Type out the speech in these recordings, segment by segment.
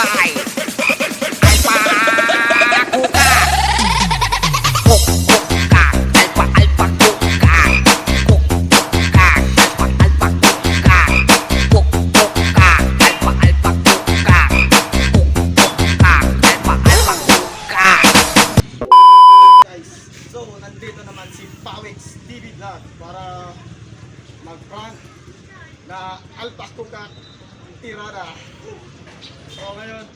Sapay, alpa, kuka. Kuk, kuka, alpa, alpa, kuka. Kuk, kuka, alpa, alpa, kuka. Kuk, kuka, alpa, alpa, kuka. Kuk, kuka, alpa, alpa, kuka. Guys, so nandito naman si Pawix TV Vlog para mag-prank na alpa kuka tirada. So ngayon,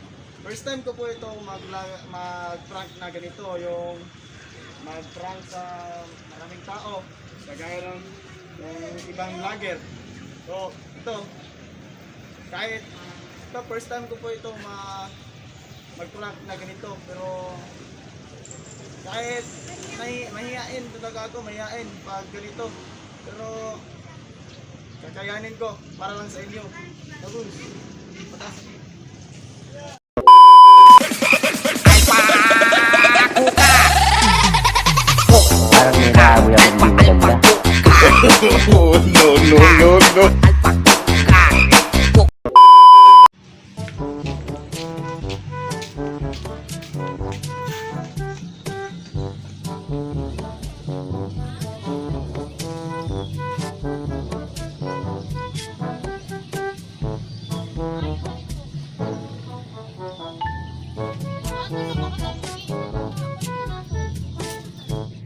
first time ko po ito mag-prank na ganito, yung mag-prank sa maraming tao, kagaya ng ibang vlogger. So ito, kahit ito first time ko po ito mag-prank na ganito, pero kahit mahihain talaga ako, mahihain pag ganito. Pero kakayanin ko para lang sa inyo. Tapos, patas. Parang may naamoy ako hindi maganda. Oh, no, no, no, no.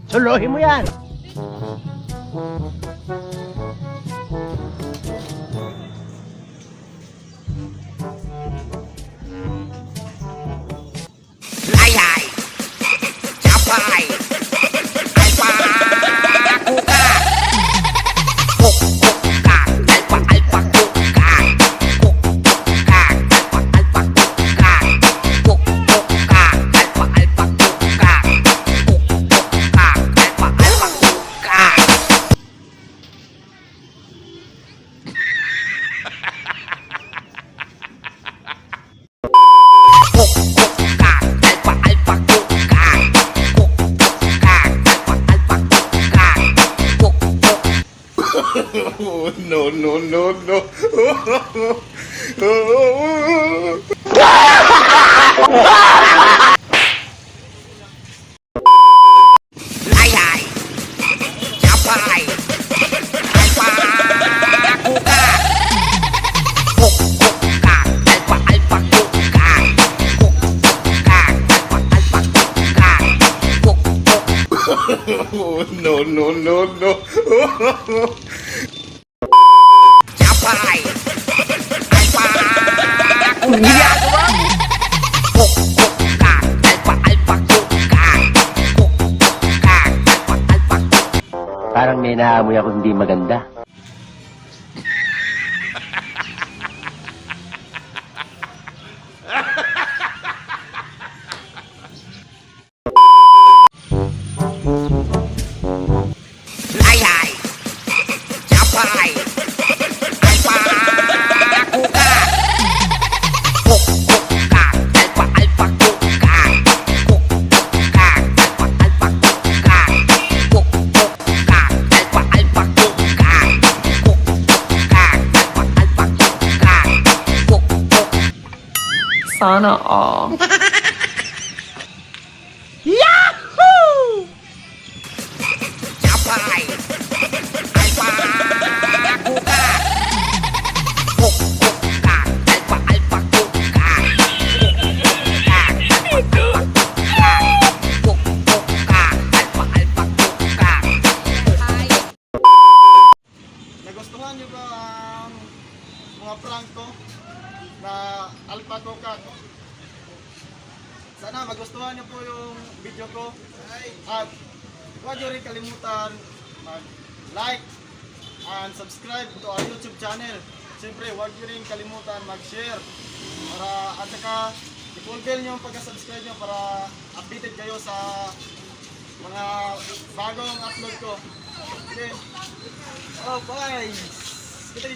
Suluhin mo yan! Layay, sapay, alpa, kuka. Kuk, kuka, alpa, alpa, kuka. Kuk, kuka, alpa, alpa, kuka. Kuk, kuka, alpa, alpa, kuka. Kuk, kuka, alpa, alpa, kuka. Kuk, kuka, alpa, alpa, kuka. Kuk, kuka, alpa, alpa, kuka. Kuk, kuka. Oh, no, no, no, no. Layay, sapay, alpa, kuka. Kuk, kuka, alpa, alpa, kuka. Kuk, kuka, alpa, alpa, kuka. Kuk, kuka. Oh, no, no, no, no. Sapay, alpa, kuka. Kuk, kuka, alpa, alpa, kuka. Kuk, kuka, alpa, alpa, kuka. Parang may naamoy ako hindi maganda. Layay, sapay, alpa, kuka. Kuk, kuka, alpa, alpa, kuka. Kuk, kuka, alpa, alpa, kuka. Kuk, kuka, alpa, alpa, kuka. Kuk, kuka, alpa, alpa, kuka. Kuk, kuka. Sana all. Sapay, alpa, kuka. Kuk, kuka, alpa, alpa, kuka. Kuk, kuka, alpa, alpa, kuka. Nagustuhan niyo ba ang mga prank ko na alpa kuka? Sana magustuhan niyo po yung video ko. At huwag niyo rin kalimutan mag-like and subscribe to our YouTube channel. Siyempre, huwag niyo rin kalimutan mag-share at saka i-full bell niyo ang pagka-subscribe niyo para updated kayo sa mga bagong upload ko. Okay. Oh, bye! Kita